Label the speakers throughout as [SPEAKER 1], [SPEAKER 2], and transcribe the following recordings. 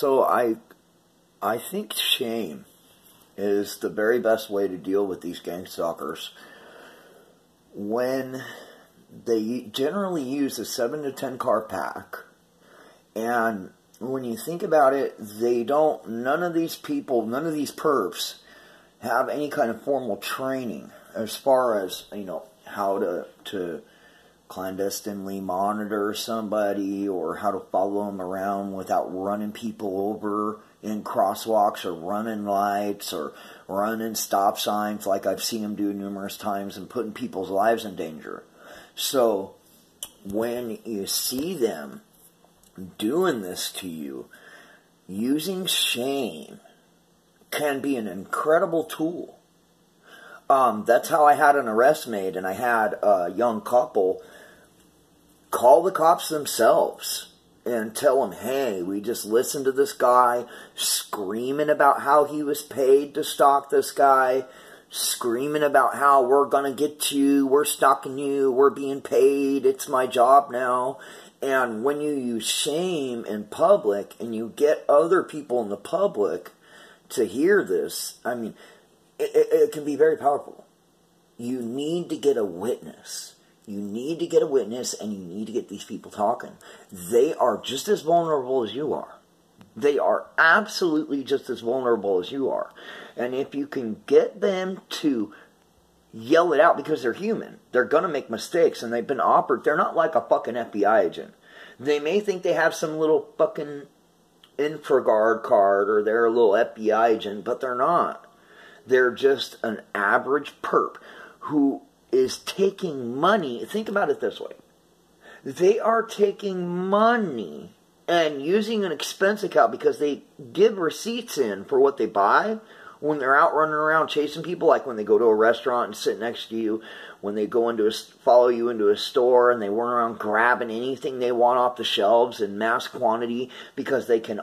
[SPEAKER 1] So I think shame is the very best way to deal with these gangstalkers. When they generally use a 7 to 10 car pack, and when you think about it, none of these people, none of these perps have any kind of formal training as far as, how to clandestinely monitor somebody, or how to follow them around without running people over in crosswalks, or running lights, or running stop signs like I've seen them do numerous times, and putting people's lives in danger. So when you see them doing this to you, using shame can be an incredible tool. That's how I had an arrest made, and I had a young couple call the cops themselves and tell them, hey, we just listened to this guy screaming about how he was paid to stalk this guy, screaming about how we're going to get you, we're stalking you, we're being paid, it's my job now. And when you use shame in public and you get other people in the public to hear this, I mean, it can be very powerful. You need to get a witness. You need to get a witness, and you need to get these people talking. They are just as vulnerable as you are. They are absolutely just as vulnerable as you are. And if you can get them to yell it out, because they're human, they're going to make mistakes, and they've been offered. They're not like a fucking FBI agent. They may think they have some little fucking InfraGard card, or they're a little FBI agent, but they're not. They're just an average perp who is taking money. Think about it this way. They are taking money and using an expense account, because they give receipts in for what they buy when they're out running around chasing people, like when they go to a restaurant and sit next to you, when they go follow you into a store and they run around grabbing anything they want off the shelves in mass quantity because they can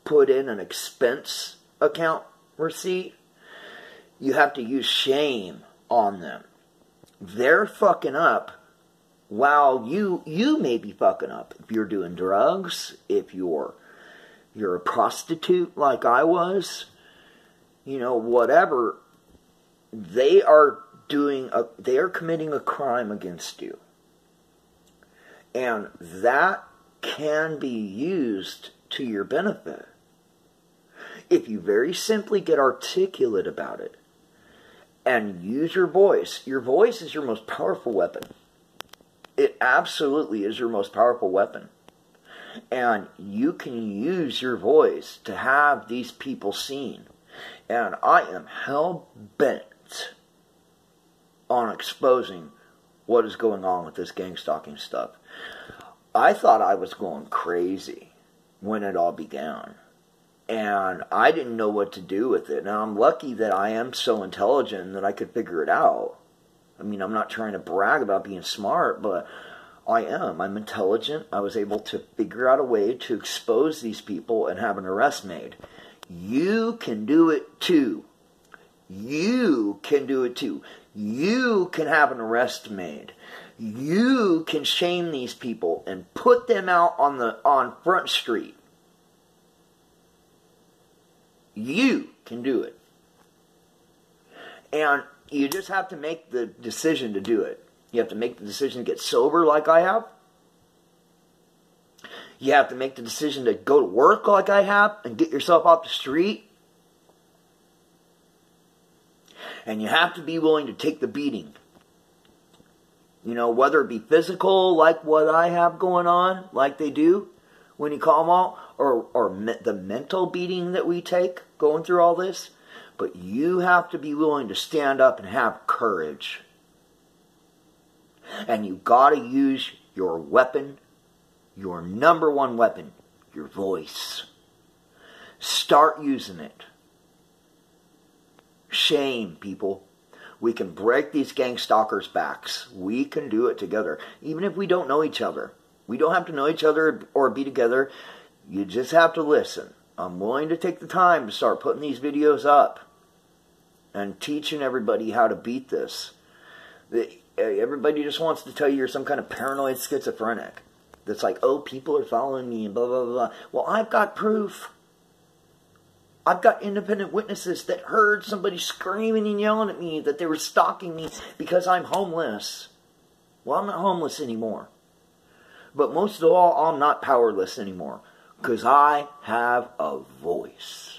[SPEAKER 1] put in an expense account receipt. You have to use shame on them. They're fucking up while you may be fucking up. If you're doing drugs, if you're a prostitute like I was, whatever, they are committing a crime against you. And that can be used to your benefit if you very simply get articulate about it and use your voice. Your voice is your most powerful weapon. It absolutely is your most powerful weapon. And you can use your voice to have these people seen. And I am hell-bent on exposing what is going on with this gang stalking stuff. I thought I was going crazy when it all began. And I didn't know what to do with it. Now, I'm lucky that I am so intelligent that I could figure it out. I mean, I'm not trying to brag about being smart, but I am. I'm intelligent. I was able to figure out a way to expose these people and have an arrest made. You can do it too. You can do it too. You can have an arrest made. You can shame these people and put them out on Front Street. You can do it. And you just have to make the decision to do it. You have to make the decision to get sober like I have. You have to make the decision to go to work like I have and get yourself off the street. And you have to be willing to take the beating. Whether it be physical, like what I have going on, like they do when you call them out, or the mental beating that we take going through all this. But you have to be willing to stand up and have courage. And you got to use your weapon, your number one weapon, your voice. Start using it. Shame, people. We can break these gang stalkers' backs. We can do it together. Even if we don't know each other. We don't have to know each other or be together. You just have to listen. I'm willing to take the time to start putting these videos up and teaching everybody how to beat this. Everybody just wants to tell you you're some kind of paranoid schizophrenic. That's like, oh, people are following me and blah, blah, blah. Well, I've got proof. I've got independent witnesses that heard somebody screaming and yelling at me that they were stalking me because I'm homeless. Well, I'm not homeless anymore. But most of all, I'm not powerless anymore. Because I have a voice.